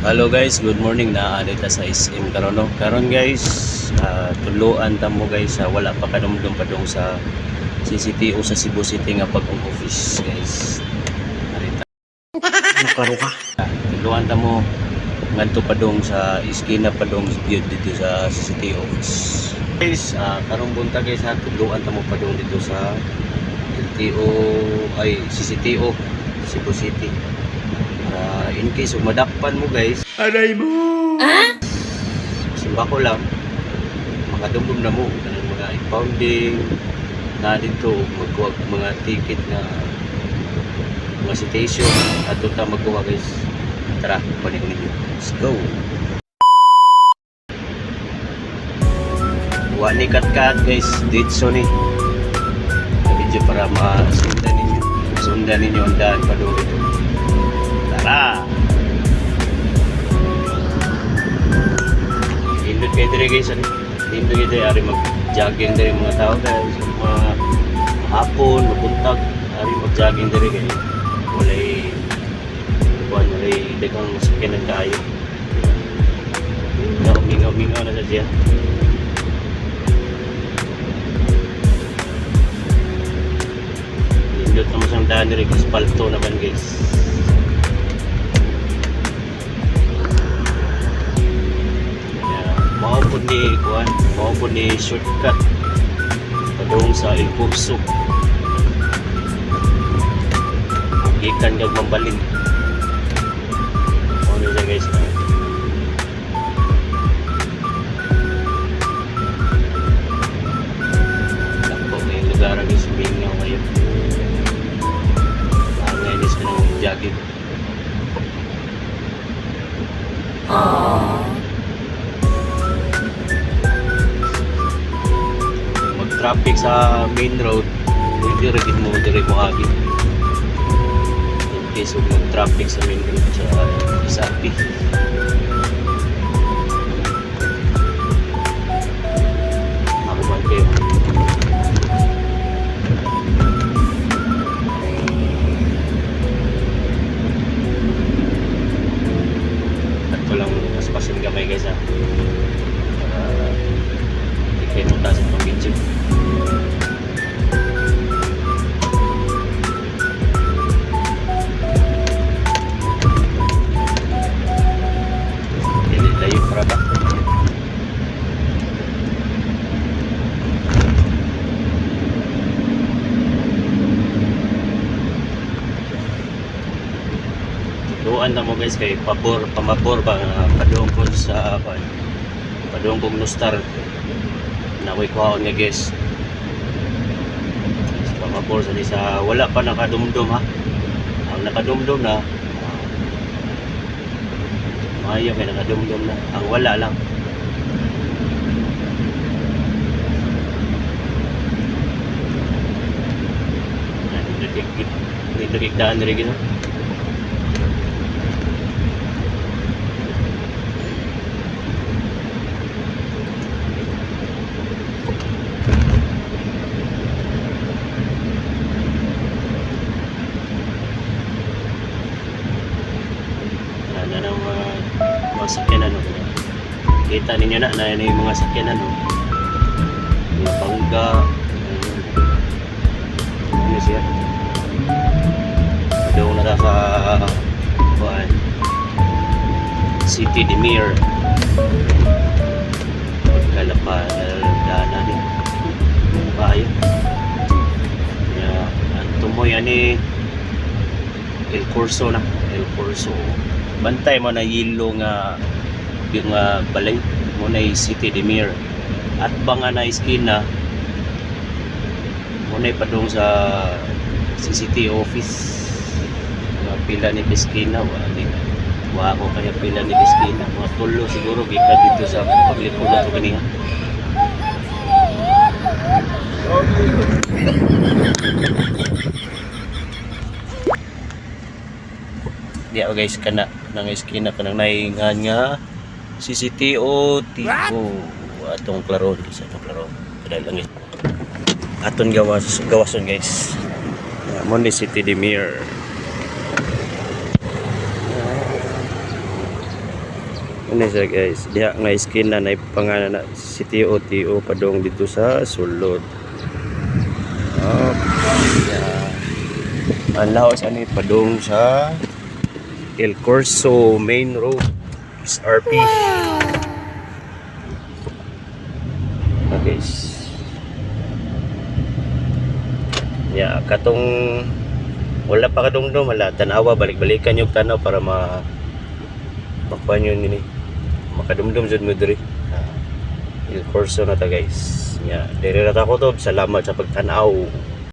Hello guys, good morning na dito sa SM karon no. Karon guys, tuluan ta mo guys, wala pa kadumdum pa dong sa CCTO sa Cebu City nga pag-office guys. Narita. Nakaro ka? Tuluan ta mo ngadto pa dong sa iskina pa dong view dito sa CCTO office. Guys, karong bunta guys tuluan ta mo pa dong dito sa LTO ay CCTO Cebu City. In case madakpan mo guys, Aray mo! simba ko lang makadumdum na mo kanang mga impounding na dito magkuha mga ticket na mga citation at ta magkuha guys. Tara, panig ninyo, let's go. Wani kat guys, ditso ni video para sundan ninyo ang daan pa doon ito. Tara! Indot kayo diri guys, indot kayo diri, ari mag-jogging diri mga tao guys, mga hapon, mabuntag, ari mag-jogging diri guys. Walay dagang masakyanan kayo. Mingaw na sa siya. Indot naman siyang daan diri guys, palto naman guys. Mao po ni shortcut padung sa El Curso gikan kag Mambalin. Ano siya guys na lakpo ngayong lugar guys, mingaw kayo ngayon is kanang jogging. Traffic sa main road, hindi rin mo agi. In case of traffic sa main road sa Isapi. Ako man kayo. At ko lang paspasin gamay guys ha. Hindi kayo mutasin ng video. Tuan na mo guys kay pamabor ba padung ko sa padung kong Nostar na ko'y kuhaon nga guys. Pamabor sa wala pa nakadumdum ha. Ang nakadumdum na maayo kay nakadumdum na, ang wala lang nagdaan rin gino. Mga sakyanan no. Kita ninyo na yung mga sakyanan no. Mga bangga ano siya doon na sa City de Mir pagkalapala din bayo ang tumoy ani El Curso na El Curso. Bantay mo na yelo nga yung balay mo na City de Mir at banga na iskina mo na ipadong sa CCTV office mga pila ni Piskina wa ako kaya pila ni Piskina mga tulo siguro gika dito sa pagliko na ito kaniya. Di ako guys kana nang iskina kanang naingan nga CCTO tipo atong klaron isa atong klaron kadal lang aton gawason guys mo ni City de Mir. Ano siya guys, diha nga esquina na pangalan na CTO padong dito sa sulod. Ang laos ani padong sa El Corso Main Road SRP. Okay. Katong wala pa kadungdong wala tanawa balik-balikan yung tanaw para makuha nyo nini makadumdum jud mo diri. El Corso na ta guys. Dire ra ta ko to. Salamat sa pagtanaw.